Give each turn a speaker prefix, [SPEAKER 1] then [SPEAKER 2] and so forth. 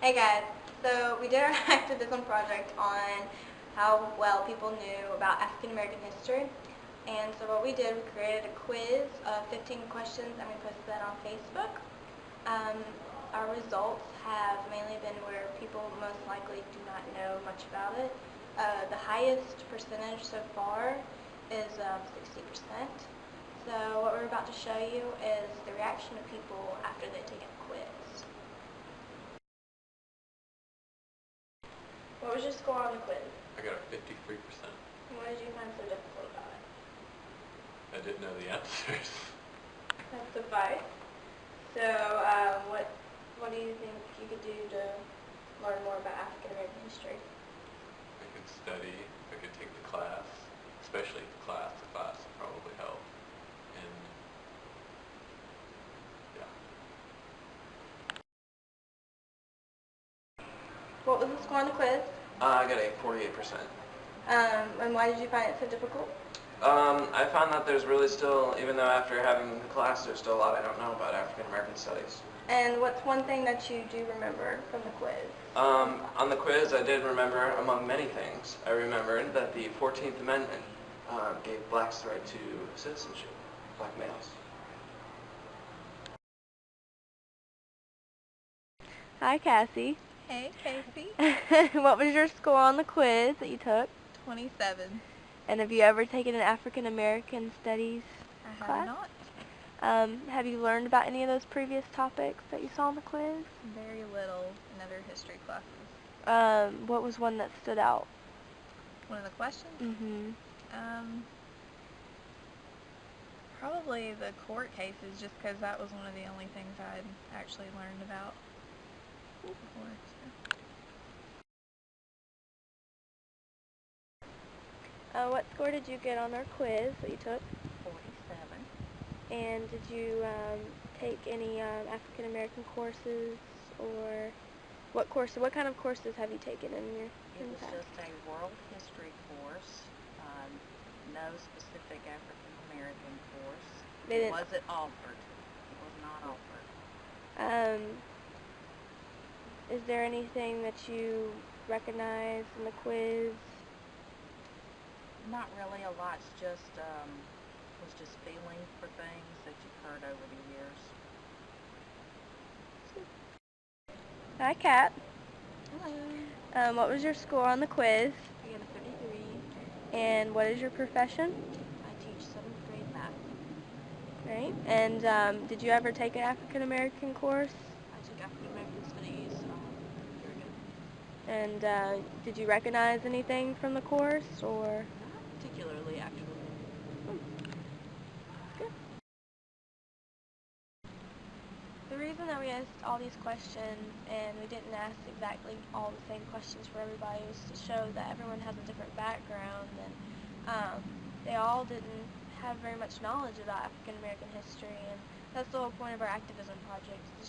[SPEAKER 1] Hey guys, so we did our activism project on how well people knew about African American history. And so what we did, we created a quiz of 15 questions and we posted that on Facebook. Our results have mainly been where people most likely do not know much about it. The highest percentage so far is 60%. So what we're about to show you is the reaction of people after they take a quiz. What was your score on the quiz?
[SPEAKER 2] I got a 53%.
[SPEAKER 1] What did you find so difficult about it?
[SPEAKER 2] I didn't know the answers.
[SPEAKER 1] That's a 5. So, what do you think you could do to learn more about African American history?
[SPEAKER 2] I could study, I could take the class, especially the class would probably help. And yeah.
[SPEAKER 1] What was the score on the quiz?
[SPEAKER 3] I got a 48%.
[SPEAKER 1] And why did you find it so difficult?
[SPEAKER 3] I found that there's really still, even though after having the class, there's still a lot I don't know about African American Studies.
[SPEAKER 1] And what's one thing that you do remember from the quiz?
[SPEAKER 3] On the quiz, I did remember, among many things, I remembered that the 14th Amendment gave blacks the right to citizenship, black males.
[SPEAKER 1] Hi, Cassie.
[SPEAKER 4] Hey, Casey.
[SPEAKER 1] What was your score on the quiz that you took?
[SPEAKER 4] 27.
[SPEAKER 1] And have you ever taken an African American Studies
[SPEAKER 4] I
[SPEAKER 1] class?
[SPEAKER 4] have not.
[SPEAKER 1] Have you learned about any of those previous topics that you saw in the quiz?
[SPEAKER 4] Very little in other history classes.
[SPEAKER 1] What was one that stood out?
[SPEAKER 4] One of the questions?
[SPEAKER 1] Mm-hmm.
[SPEAKER 4] Probably the court cases, just because that was one of the only things I'd actually learned about before.
[SPEAKER 1] What score did you get on our quiz that you took?
[SPEAKER 4] 47.
[SPEAKER 1] And did you take any African American courses, or what kind of courses have you taken in your
[SPEAKER 5] It was just a world history course, no specific African American course. It wasn't offered. It was not offered.
[SPEAKER 1] Is there anything that you recognize in the quiz?
[SPEAKER 5] Not really a lot. It's just was just feeling for things that you've heard over the years.
[SPEAKER 1] Hi, Kat.
[SPEAKER 4] Hello.
[SPEAKER 1] What was your score on the quiz?
[SPEAKER 4] I got a 33.
[SPEAKER 1] And what is your profession?
[SPEAKER 4] I teach 7th grade math.
[SPEAKER 1] Right. And did you ever take an African American course?
[SPEAKER 4] I took African American Studies a year ago.
[SPEAKER 1] And did you recognize anything from the course, or?
[SPEAKER 4] Not particularly, actually.
[SPEAKER 1] Good. The reason that we asked all these questions and we didn't ask exactly all the same questions for everybody was to show that everyone has a different background, and they all didn't have very much knowledge about African American history, and that's the whole point of our activism project, is